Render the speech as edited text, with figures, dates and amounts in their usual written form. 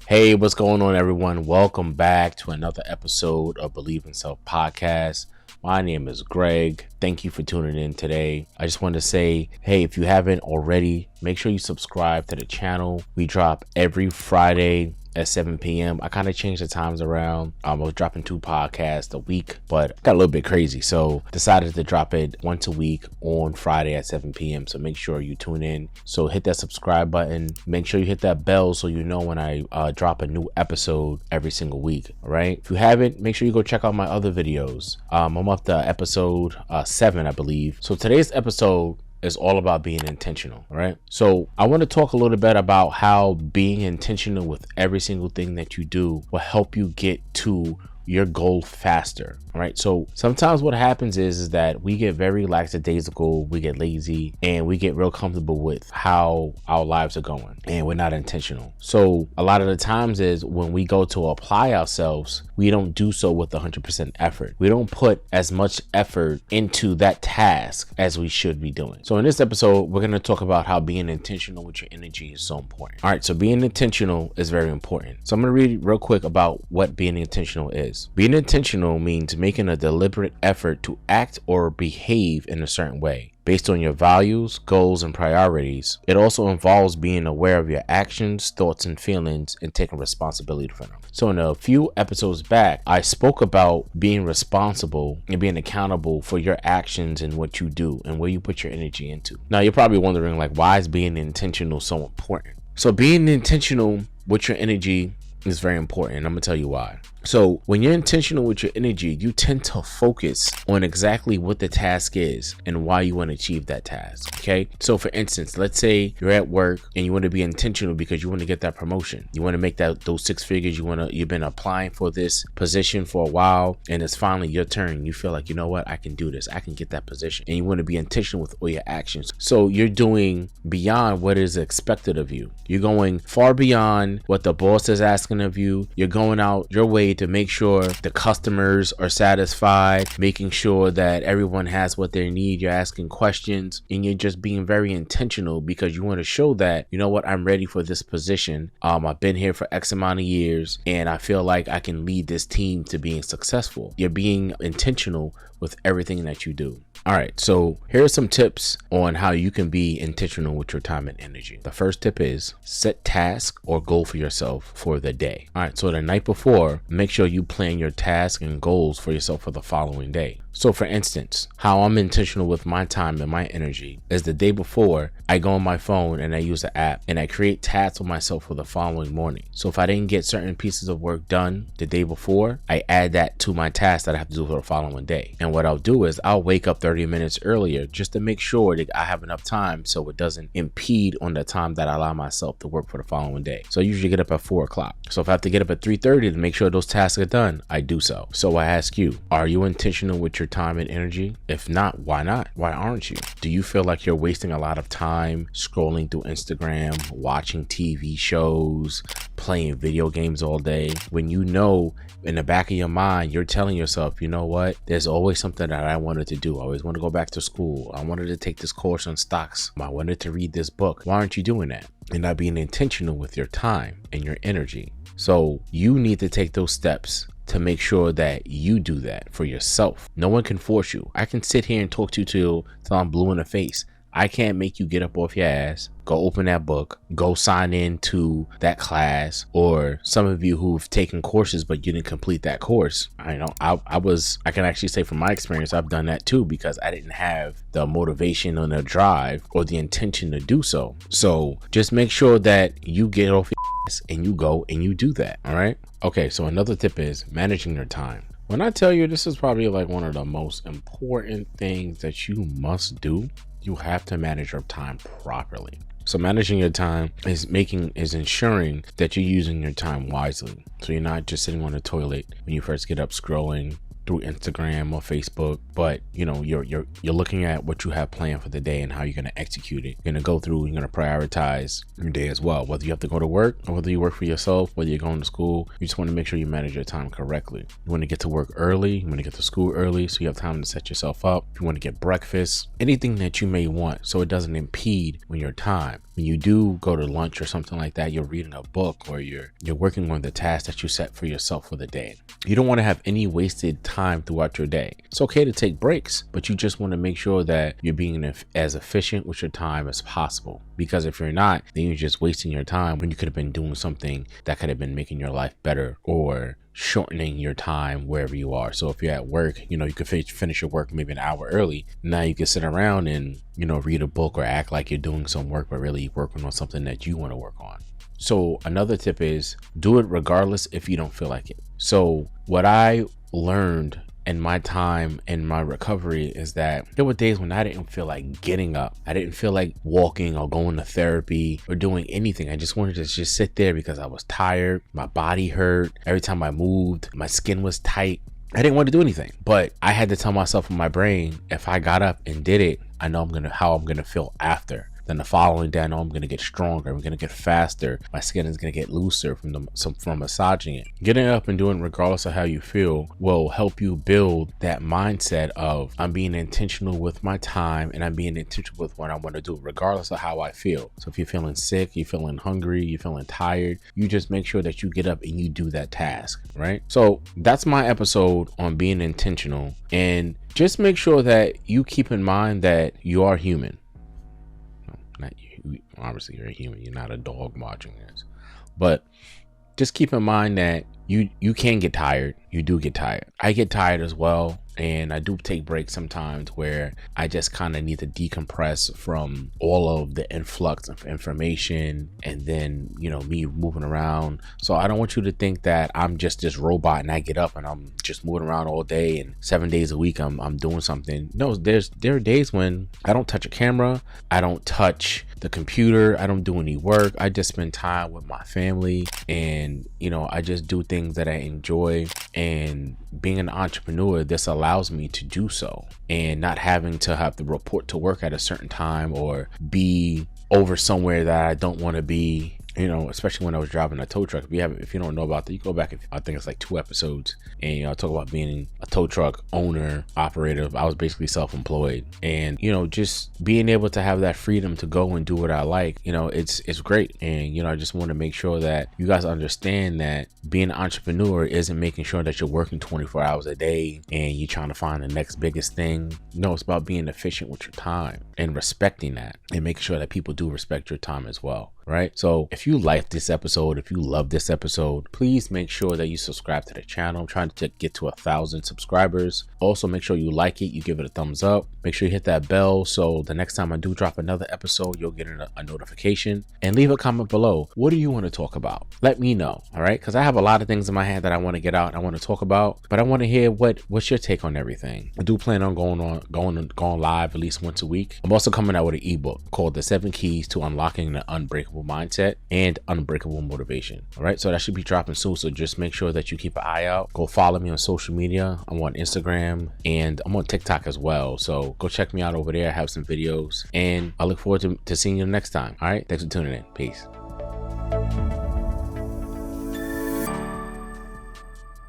Hey, what's going on, everyone? Welcome back to another episode of Believe in Self podcast. My name is Greg. Thank you for tuning in today. I just wanted to say, hey, if you haven't already, make sure you subscribe to the channel. We drop every Friday at 7 p.m. I kind of changed the times around. I was dropping 2 podcasts a week, but got a little bit crazy. So decided to drop it once a week on Friday at 7 p.m. So make sure you tune in. So hit that subscribe button. Make sure you hit that bell so you know when I drop a new episode every single week. All right. If you haven't, make sure you go check out my other videos. I'm up to episode 7, I believe. So today's episode is all about being intentional, right? So I want to talk a little bit about how being intentional with every single thing that you do will help you get to your goal faster. All right. So sometimes what happens is that we get very lackadaisical, we get lazy, and we get real comfortable with how our lives are going, and we're not intentional. So a lot of the times is when we go to apply ourselves, we don't do so with 100% effort. We don't put as much effort into that task as we should be doing. So in this episode, we're going to talk about how being intentional with your energy is so important. All right. So being intentional is very important. So I'm going to read real quick about what being intentional is. Being intentional means making a deliberate effort to act or behave in a certain way based on your values, goals, and priorities. It also involves being aware of your actions, thoughts, and feelings and taking responsibility for them. So in a few episodes back, I spoke about being responsible and being accountable for your actions and what you do and where you put your energy into. Now, you're probably wondering, like, why is being intentional so important? So being intentional with your energy is very important. I'm gonna tell you why. So when you're intentional with your energy, you tend to focus on exactly what the task is and why you want to achieve that task. Okay. So for instance, let's say you're at work and you want to be intentional because you want to get that promotion. You want to make those 6 figures. You've been applying for this position for a while and it's finally your turn. You feel like, you know what, I can do this. I can get that position. And you want to be intentional with all your actions. So you're doing beyond what is expected of you. You're going far beyond what the boss is asking of you. You're going out your way to make sure the customers are satisfied, making sure that everyone has what they need. You're asking questions and you're just being very intentional because you want to show that, you know what, I'm ready for this position. I've been here for X amount of years and I feel like I can lead this team to being successful. You're being intentional with everything that you do. All right, so here are some tips on how you can be intentional with your time and energy. The first tip is set task or goal for yourself for the day. All right, so the night before, make sure you plan your task and goals for yourself for the following day. So for instance, how I'm intentional with my time and my energy is the day before, I go on my phone and I use the app and I create tasks for myself for the following morning. So if I didn't get certain pieces of work done the day before, I add that to my task that I have to do for the following day. And what I'll do is I'll wake up 30 minutes earlier just to make sure that I have enough time so it doesn't impede on the time that I allow myself to work for the following day. So I usually get up at 4 o'clock. So if I have to get up at 3:30 to make sure those tasks are done, I do so. So I ask you, are you intentional with your time and energy? If not, why not? Why aren't you? Do you feel like you're wasting a lot of time scrolling through Instagram, watching TV shows, playing video games all day, when you know in the back of your mind, you're telling yourself, you know what, there's always something that I wanted to do. I always want to go back to school. I wanted to take this course on stocks. I wanted to read this book. Why aren't you doing that? You're not being intentional with your time and your energy. So you need to take those steps to make sure that you do that for yourself. No one can force you. I can sit here and talk to you till I'm blue in the face. I can't make you get up off your ass, go open that book, go sign in to that class, or some of you who've taken courses but you didn't complete that course. I can actually say from my experience, I've done that too because I didn't have the motivation or the drive or the intention to do so. So just make sure that you get off your ass and you go and you do that. All right. Okay. So another tip is managing your time. When I tell you this is probably like one of the most important things that you must do, you have to manage your time properly. So managing your time is ensuring that you're using your time wisely. So you're not just sitting on the toilet when you first get up scrolling, through Instagram or Facebook, but you're looking at what you have planned for the day and how you're going to execute it. You're going to go through, you're going to prioritize your day as well, whether you have to go to work or whether you work for yourself, whether you're going to school. You just want to make sure you manage your time correctly. You want to get to work early, you want to get to school early so you have time to set yourself up. You want to get breakfast, anything that you may want so it doesn't impede on your time. When you do go to lunch or something like that, you're reading a book or you're working on the task that you set for yourself for the day. You don't want to have any wasted time throughout your day. It's okay to take breaks, but you just want to make sure that you're being as efficient with your time as possible. Because if you're not, then you're just wasting your time when you could have been doing something that could have been making your life better or shortening your time wherever you are. So if you're at work, you could finish your work maybe an hour early. Now you can sit around and, read a book or act like you're doing some work, but really working on something that you want to work on. So another tip is do it regardless if you don't feel like it. So what I learned in my time in my recovery is that there were days when I didn't feel like getting up. I didn't feel like walking or going to therapy or doing anything. I just wanted to just sit there because I was tired. My body hurt. Every time I moved, my skin was tight. I didn't want to do anything, but I had to tell myself in my brain, if I got up and did it, I know how I'm going to feel after. Then the following day, I know I'm going to get stronger. I'm going to get faster. My skin is going to get looser from massaging it. Getting up and doing it regardless of how you feel will help you build that mindset of I'm being intentional with my time and I'm being intentional with what I want to do regardless of how I feel. So if you're feeling sick, you're feeling hungry, you're feeling tired, you just make sure that you get up and you do that task, right? So that's my episode on being intentional, and just make sure that you keep in mind that you are human. Not you, obviously you're a human, you're not a dog watching this, but just keep in mind that you can get tired. You do get tired. I get tired as well, and I do take breaks sometimes where I just kind of need to decompress from all of the influx of information and then me moving around. So I don't want you to think that I'm just this robot and I get up and I'm just moving around all day and 7 days a week I'm doing something. No, there are days when I don't touch a camera, I don't touch the computer, I don't do any work. I just spend time with my family, and I just do things that I enjoy. And being an entrepreneur, this allows me to do so, and not having to have to report to work at a certain time or be over somewhere that I don't want to be. Especially when I was driving a tow truck. If you don't know about that, you go back, I think it's like 2 episodes, and I talk about being a tow truck owner, operator. I was basically self-employed, and just being able to have that freedom to go and do what I like, it's great. And I just want to make sure that you guys understand that being an entrepreneur isn't making sure that you're working 24 hours a day and you're trying to find the next biggest thing. No, it's about being efficient with your time and respecting that, and making sure that people do respect your time as well. Right? So if you like this episode, if you love this episode, please make sure that you subscribe to the channel. I'm trying to get to 1,000 subscribers. Also, make sure you like it, you give it a thumbs up. Make sure you hit that bell so the next time I do drop another episode, you'll get a notification. And leave a comment below. What do you want to talk about? Let me know. All right? Because I have a lot of things in my head that I want to get out, I want to talk about, but I want to hear what's your take on everything. I do plan on going live at least once a week. I'm also coming out with an ebook called The 7 Keys to Unlocking the Unbreakable Mindset and Unbreakable Motivation. All right, so that should be dropping soon. So just make sure that you keep an eye out. Go follow me on social media. I'm on Instagram and I'm on TikTok as well. So go check me out over there. I have some videos, and I look forward to seeing you next time. All right, thanks for tuning in. Peace.